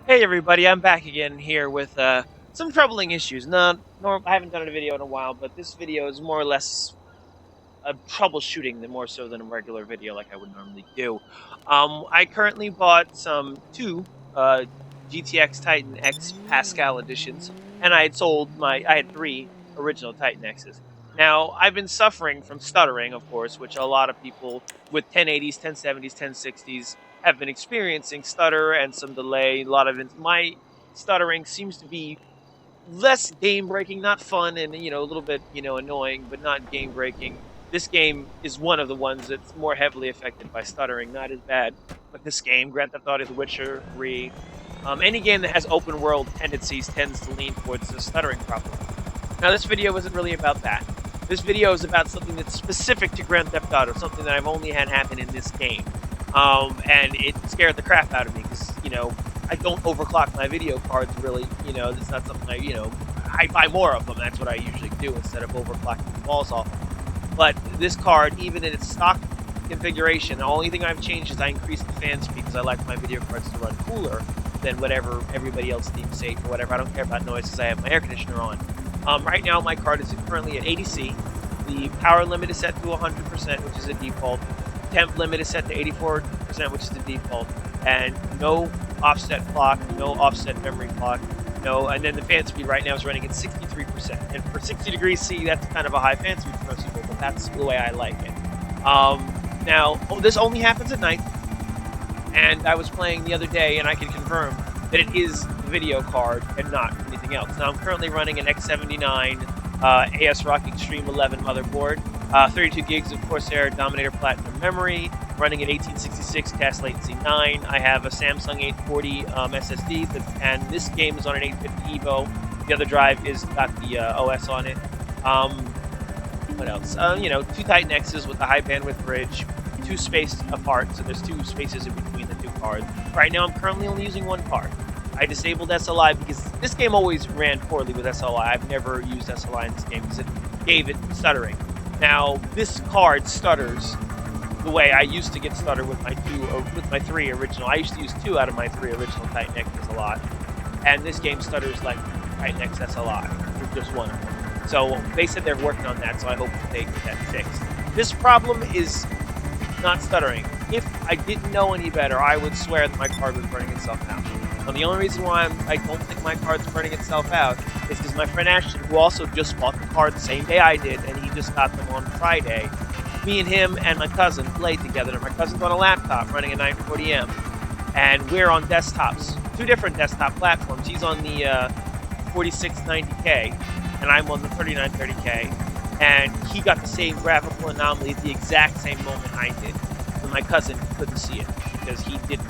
Hey everybody, I'm back again here with some troubling issues. I haven't done a video in a while, but this video is more or less a troubleshooting than more so than a regular video like I would normally do. I currently bought two uh, GTX Titan X Pascal editions, and I had three original Titan X's. Now I've been suffering from stuttering, of course, which a lot of people with 1080s, 1070s, 1060s have been experiencing stutter and some delay. My stuttering seems to be less game breaking, not fun, and a little bit annoying, but not game breaking. This game is one of the ones that's more heavily affected by stuttering. Not as bad, but this game, Grand Theft Auto: The Witcher 3, any game that has open world tendencies tends to lean towards the stuttering problem. Now, this video isn't really about that. This video is about something that's specific to Grand Theft Auto, something that I've only had happen in this game. And it scared the crap out of me because, I don't overclock my video cards really. It's not something I buy more of them. That's what I usually do instead of overclocking the walls off. But this card, even in its stock configuration, the only thing I've changed is I increased the fan speed because I like my video cards to run cooler than whatever everybody else deems safe or whatever. I don't care about noise because I have my air conditioner on. Right now, my card is currently at 80C. The power limit is set to 100%, which is a default. Temp limit is set to 84%, which is the default. And no offset clock, no offset memory clock, no. And then the fan speed right now is running at 63%. And for 60 degrees C, that's kind of a high fan speed for most people, but that's the way I like it. Now, this only happens at night. And I was playing the other day, and I can confirm that it is the video card and not anything else. Now, I'm currently running an X79 ASRock Extreme 11 motherboard, 32 gigs of Corsair Dominator Platinum memory, running at 1866 cast latency 9. I have a Samsung 840 SSD, and this game is on an 850 Evo. The other drive is got the OS on it. What else? Two Titan X's with a high bandwidth bridge, two spaced apart, so there's two spaces in between the two cards. Right now, I'm currently only using one card. I disabled SLI because this game always ran poorly with SLI. I've never used SLI in this game because it gave it stuttering. Now, this card stutters the way I used to get stutter with my three original. I used to use two out of my three original Titan X's a lot, and this game stutters like Titan X SLI with just one of them. So they said they're working on that, so I hope they get that fixed. This problem is not stuttering. If I didn't know any better, I would swear that my card was burning itself out. And the only reason why I don't think my card's burning itself out is because my friend Ashton, who also just bought the card the same day I did, and he just got them on Friday, me and him and my cousin played together. And my cousin's on a laptop running a 940M, and we're on desktops, two different desktop platforms. He's on the 4690K, and I'm on the 3930K. And he got the same graphical anomaly at the exact same moment I did. And my cousin couldn't see it because he didn't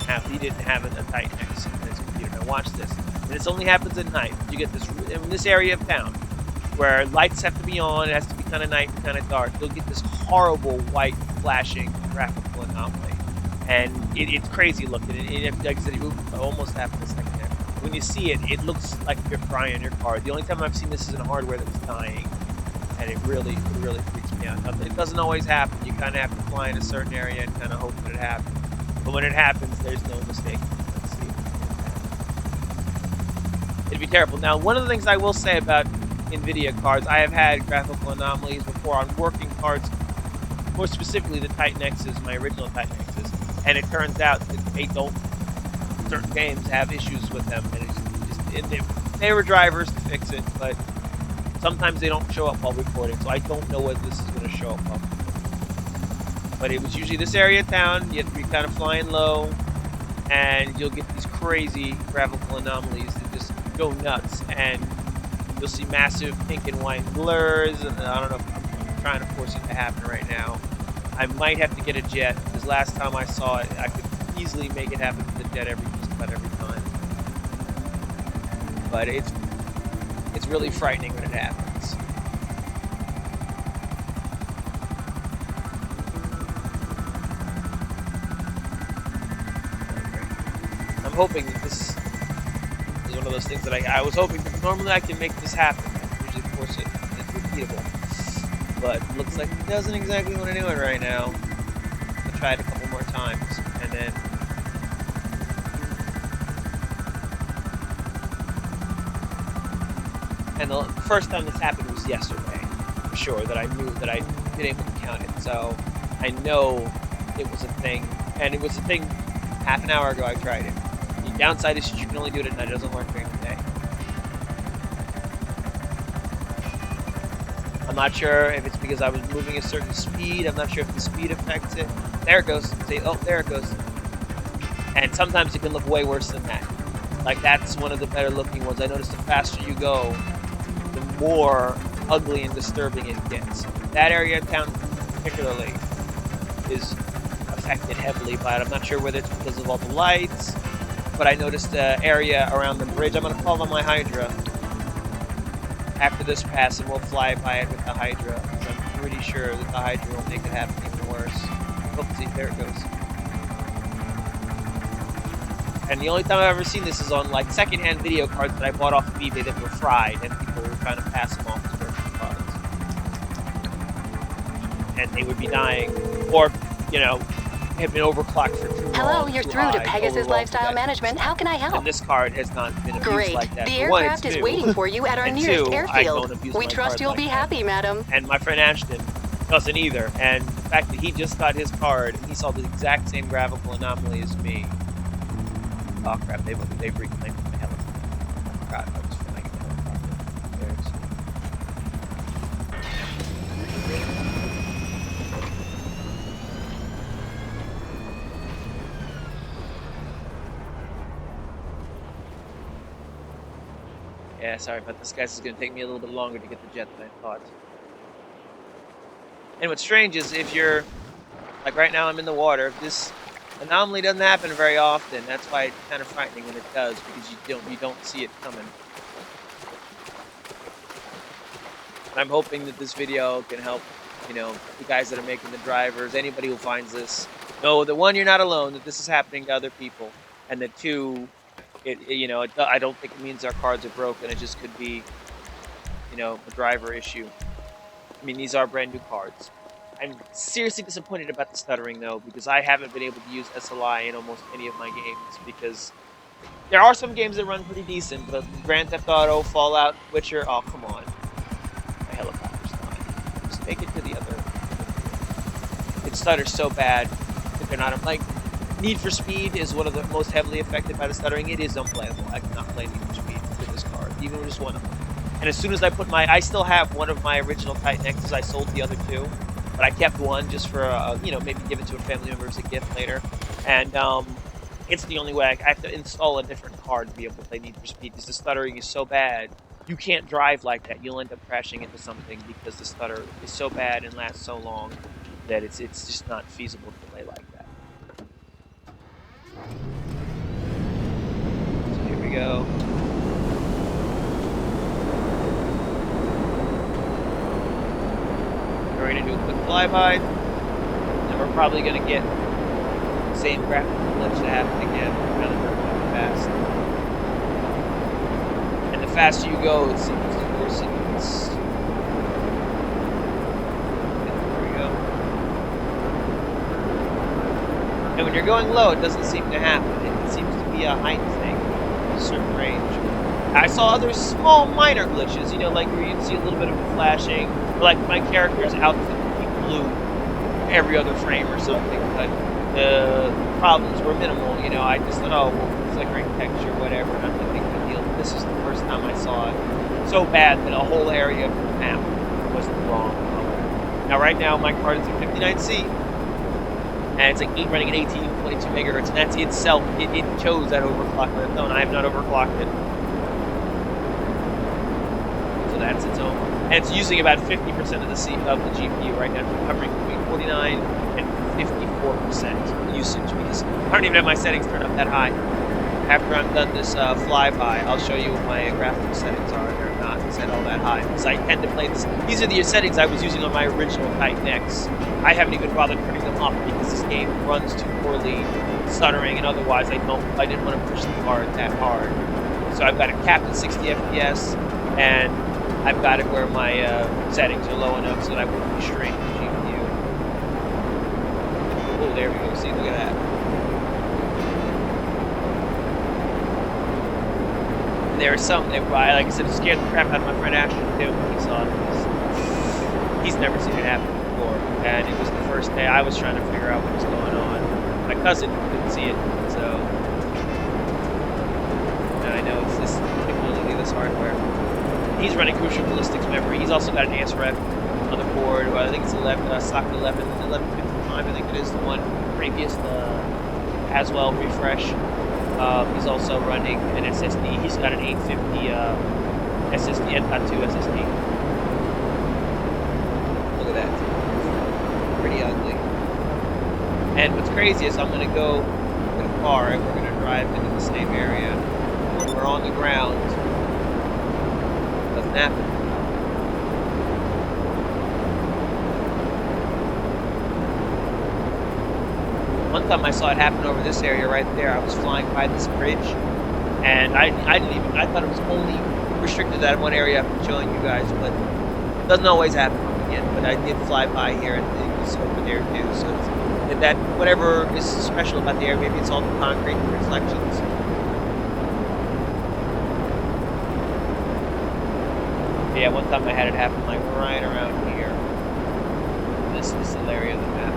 have a Titan X in his computer. Now watch this. And this only happens at night. You get this in this area of town where lights have to be on, it has to be kind of night and kind of dark. You'll get this horrible white flashing graphical anomaly. And it's crazy looking. Like I said, it almost happened a second there. When you see it, it looks like you're frying your card. The only time I've seen this is in hardware that was dying. And it really freaks me out. Now, it doesn't always happen. You kind of have to fly in a certain area and kind of hope that it happens. But when it happens, there's no mistake. Let's see. It'd be terrible. Now, one of the things I will say about NVIDIA cards, I have had graphical anomalies before on working cards, more specifically the Titan X's, my original Titan X's, and it turns out that certain games have issues with them, and they were drivers to fix it, but sometimes they don't show up while recording, so I don't know whether this is going to show up while recording. But it was usually this area of town. You have to be kind of flying low, and you'll get these crazy graphical anomalies that just go nuts, and you'll see massive pink and white blurs, and I don't know if I'm trying to force it to happen right now. I might have to get a jet, because last time I saw it, I could easily make it happen with the jet just about every time. But it's really frightening when it happens. I'm hoping that this is one of those things that I was hoping that normally I can make this happen. I can usually force it. It's repeatable. But it looks like it doesn't exactly want to do it right now. I'll try it a couple more times, and then And the first time this happened was yesterday, for sure, that I knew that I'd been able to count it. So I know it was a thing. And it was a thing half an hour ago I tried it. The downside is you can only do it at night. It doesn't work during the day. I'm not sure if it's because I was moving a certain speed. I'm not sure if the speed affects it. There it goes. See, oh, there it goes. And sometimes it can look way worse than that. Like, that's one of the better looking ones. I noticed the faster you go, the more ugly and disturbing it gets. That area of town particularly is affected heavily by it. I'm not sure whether it's because of all the lights, but I noticed the area around the bridge. I'm going to call on my Hydra after this pass, and we'll fly by it with the Hydra. I'm pretty sure that the Hydra will make it happen even worse. Oopsie, there it goes. And the only time I've ever seen this is on like secondhand video cards that I bought off of eBay that were fried, and people were trying to pass them off as working products. And they would be dying, or, you know, have been overclocked for too long. Hello, you're through to Pegasus Lifestyle Management. How can I help? And this card has not been abused Great. like that. The For one, aircraft it's is new. waiting for you at our And nearest two, I airfield. don't abuse We my trust card you'll like be that. happy, madam. And my friend Ashton doesn't either. And the fact that he just got his card, and he saw the exact same graphical anomaly as me. Oh crap, they've reclaimed my helicopter. God, I was flying a helicopter. Yeah, sorry about this, guys. It's going to take me a little bit longer to get the jet than I thought. And what's strange is if you're, like right now I'm in the water, if this anomaly doesn't happen very often, that's why it's kind of frightening when it does, because you don't see it coming. And I'm hoping that this video can help, you know, the guys that are making the drivers, anybody who finds this, know that one, you're not alone, that this is happening to other people, and that two, I don't think it means our cards are broken. It just could be, you know, a driver issue. I mean, these are brand new cards. I'm seriously disappointed about the stuttering, though, because I haven't been able to use SLI in almost any of my games, because there are some games that run pretty decent, but Grand Theft Auto, Fallout, Witcher, oh, come on. My helicopter's fine. Just make it to the other. It stutters so bad that they're not, like, Need for Speed is one of the most heavily affected by the stuttering. It is unplayable. I cannot play Need for Speed with this card, even with just one of them. And as soon as I put I still have one of my original Titan X's. I sold the other two, but I kept one just for, you know, maybe give it to a family member as a gift later. And it's the only way. I have to install a different card to be able to play Need for Speed, because the stuttering is so bad. You can't drive like that. You'll end up crashing into something because the stutter is so bad and lasts so long that it's just not feasible to play like that. So here we go. We're going to do a quick flyby, and we're probably going to get the same graphical glitch to happen again. We're going to work really fast. And the faster you go, it seems the worse it gets. There we go. And when you're going low, it doesn't seem to happen. It seems to be a height thing, a certain range. I saw other small, minor glitches, you know, like where you'd see a little bit of flashing, or like my character's outfit would be blue every other frame or something, but the problems were minimal, you know. I just thought, oh, well, flickering texture, whatever, and I'm not making a deal. This is the first time I saw it so bad that a whole area of the map was the wrong color. Now, right now, my card is a 59C, and it's like running at 18.2 megahertz, and that's itself, it chose that overclock on its own. I have not overclocked it. So that's its own. And it's using about 50% of the GPU right now, hovering between 49 and 54% usage, because I don't even have my settings turned up that high. After I'm done this flyby, I'll show you what my graphical settings are. They're not set all that high, because I tend to play this. These are the settings I was using on my original Titan X. I haven't even bothered turning them up because this game runs too poorly, stuttering, and otherwise I didn't want to push the card that hard. So I've got it capped at 60 FPS, and I've got it where my settings are low enough so that I wouldn't be straining the GPU. Oh, there we go. See, look at that. And there were some that, like I said, it scared the crap out of my friend Ashton too when he saw it. He's never seen it happen before, and it was the first day I was trying to figure out what was going on. My cousin couldn't see it, so I know it's this particularly this hardware. He's running Crucial Ballistics memory. He's also got an ASREF on the board. Well, I think it's 11, stock 1155. I think it is the one previous as well refresh. He's also running an SSD. He's got an 850 SSD, N.2 SSD. Look at that. Pretty ugly. And what's crazy is I'm going to go with a car and we're going to drive into the same area. When we're on the ground, it doesn't happen. One time I saw it happen over this area right there. I was flying by this bridge, and I thought it was only restricted to that one area I'm showing you guys, but it doesn't always happen again. But I did fly by here, and it was over there too. So it's, that whatever is special about the area, maybe it's all the concrete reflections. But yeah, one time I had it happen like right around here. This little area of the map.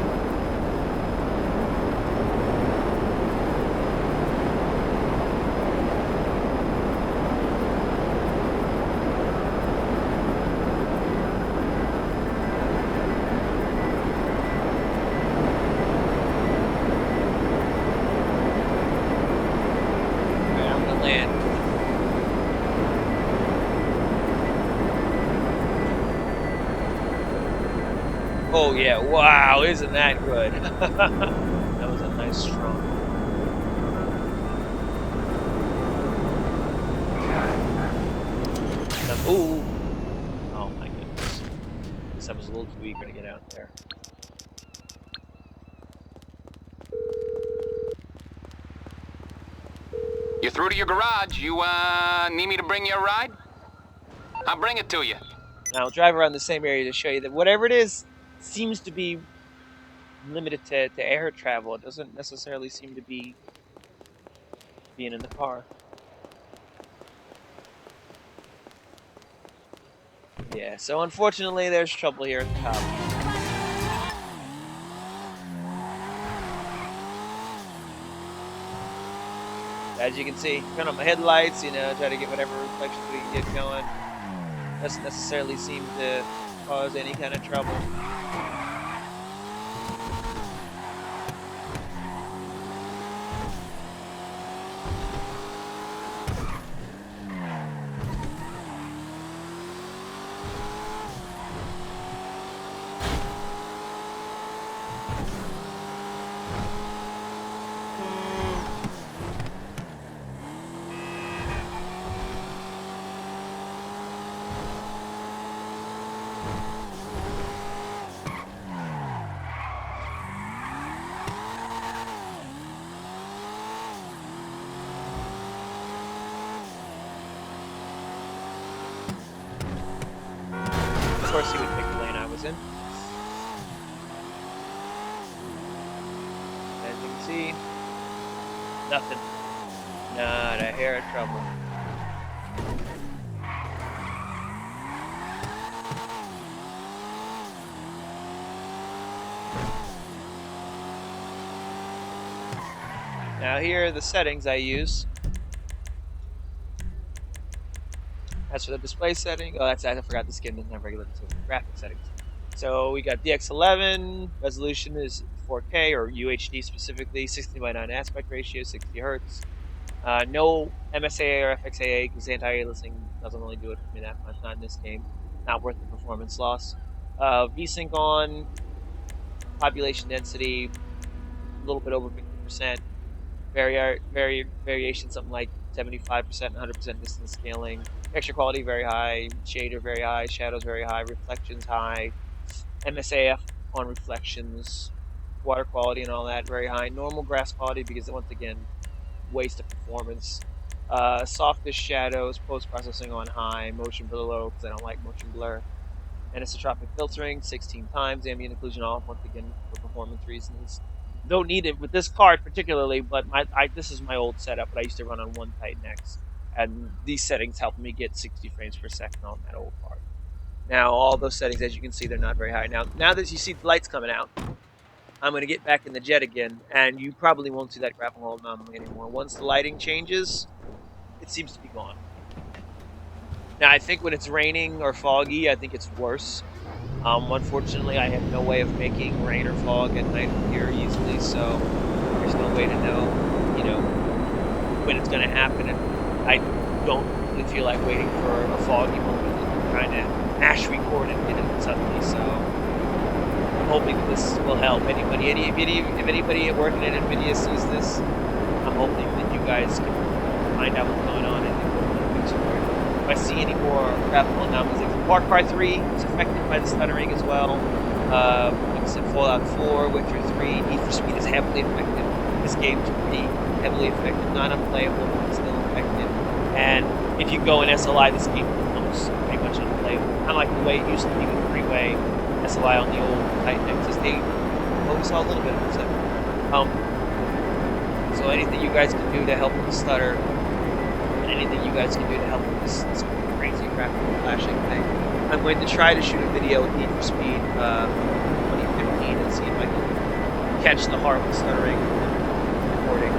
Oh yeah, wow, isn't that good? That was a nice strong. Ooh. Oh my goodness. I guess I was a little too eager to get out there. You're through to your garage. You, need me to bring you a ride? I'll bring it to you. Now I'll drive around the same area to show you that whatever it is seems to be limited to air travel. It doesn't necessarily seem to be being in the car. Yeah, so unfortunately there's trouble here at the top. As you can see, turn on my headlights, you know, try to get whatever reflections we can get going. Doesn't necessarily seem to cause any kind of trouble. Of course he would pick the lane I was in. As you can see, nothing. Not a hair of trouble. Now here are the settings I use. As for the display setting, I forgot the skin doesn't have regular graphic settings. So we got DX11, resolution is 4K or UHD specifically, 16:9 aspect ratio, 60 hertz. No MSAA or FXAA because anti-aliasing doesn't really do it for me that much, not in this game. Not worth the performance loss. VSync on, population density, a little bit over 50%. Variation, something like 75%, 100% distance scaling. Texture quality very high, shader very high, shadows very high, reflections high, MSAF on reflections, water quality and all that very high. Normal grass quality because once again, waste of performance. Softest shadows, post processing on high, motion blur low because I don't like motion blur. Anisotropic filtering 16 times, ambient occlusion off once again for performance reasons. Don't need it with this card particularly, but this is my old setup, but I used to run on one Titan X and these settings help me get 60 frames per second on that old card. Now, all those settings, as you can see, they're not very high. Now that you see the lights coming out, I'm going to get back in the jet again, and you probably won't see that graphical anomaly anymore. Once the lighting changes, it seems to be gone. Now, I think when it's raining or foggy, I think it's worse. Unfortunately, I have no way of making rain or fog at night here easily, so there's no way to know, when it's going to happen. And I don't really feel like waiting for a foggy moment and trying to mash record and get it suddenly. So I'm hoping that this will help anybody. If anybody working at NVIDIA sees this, I'm hoping that you guys can find out what's going on and fix it for it. If I see any more graphical anomalies, like Far Cry 3 is affected by the stuttering as well. Like I said, Fallout 4, Witcher 3, Need for Speed is heavily affected. This game's pretty heavily affected, not unplayable, but still affected. And if you go in SLI, this game becomes pretty much unplayable. Kind of like the way it used to be with freeway SLI on the old Titan Nexus. We saw a little bit of this. So anything you guys can do to help with the stutter, and anything you guys can do to help with this crazy graphical flashing thing, I'm going to try to shoot a video with Need for Speed 2015 and see if I can catch the horrible stuttering recording.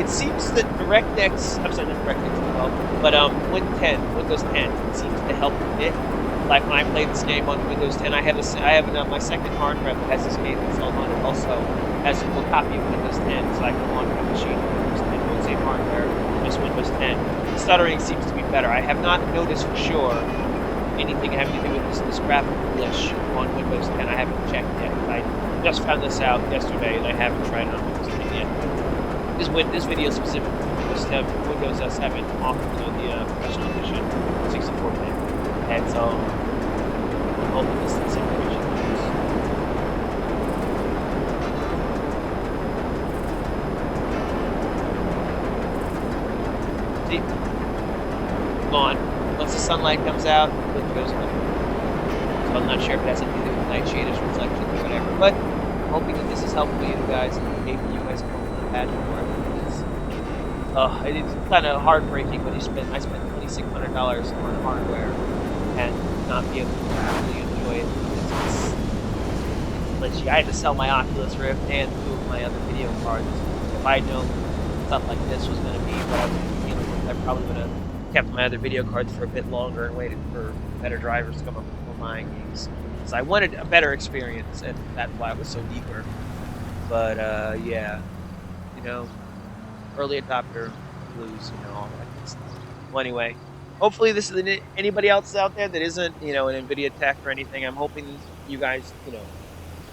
It seems that DirectX, I'm sorry, not DirectX as well, but Windows 10 seems to help a bit. Like when I played this game on Windows 10, I have my second hard drive that has this game installed on it. Also has a full copy of Windows 10, so I can launch my machine on Windows 10. No same hardware, just Windows 10. The stuttering seems to be better. I have not noticed for sure anything having to do with this graphical glitch on Windows 10. I haven't checked yet. I just found this out yesterday, and I haven't tried it on Windows 10 yet. This video is specific to Windows 7 off the professional edition 64-bit. And so I'm hoping this information works. See? Gone. Once the sunlight comes out, it goes away. So I'm not sure if it has anything to do with night shaders, reflections, or whatever. But I'm hoping that this is helpful to you guys, and maybe you guys can hopefully patch it for it. It's kind of heartbreaking when I spent $2,600 on hardware and not be able to really enjoy it. It's glitchy. I had to sell my Oculus Rift and 2 of my other video cards. If I'd known stuff like this was going to be what I was going to be dealing with, I probably would have kept my other video cards for a bit longer and waited for better drivers to come up before buying these. Because I wanted a better experience, and that's why I was so eager. But yeah, early adopter blues, all that good stuff. Well, anyway. Hopefully this is anybody else out there that isn't, an NVIDIA tech or anything. I'm hoping you guys,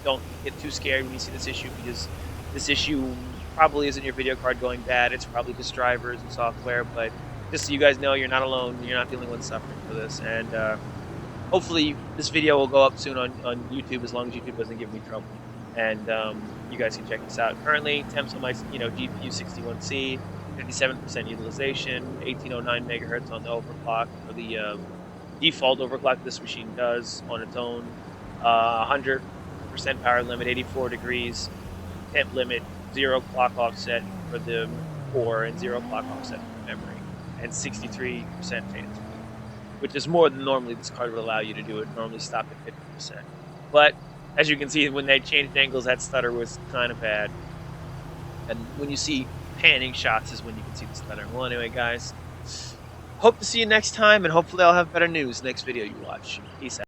don't get too scared when you see this issue, because this issue probably isn't your video card going bad. It's probably just drivers and software. But just so you guys know, you're not alone. You're not dealing with suffering for this. And hopefully this video will go up soon on YouTube, as long as YouTube doesn't give me trouble. And you guys can check this out. Currently, temps on my GPU 61C. 57% utilization, 1809 megahertz on the overclock for the default overclock this machine does on its own. 100% power limit, 84 degrees, temp limit, 0 clock offset for the core and 0 clock offset for the memory, and 63% fade, which is more than normally this card would allow you to do. It normally stop at 50%. But as you can see, when they changed angles, that stutter was kind of bad. And when you see panning shots is when you can see the stutter. Well, anyway, guys, hope to see you next time, and hopefully I'll have better news next video you watch. Peace out.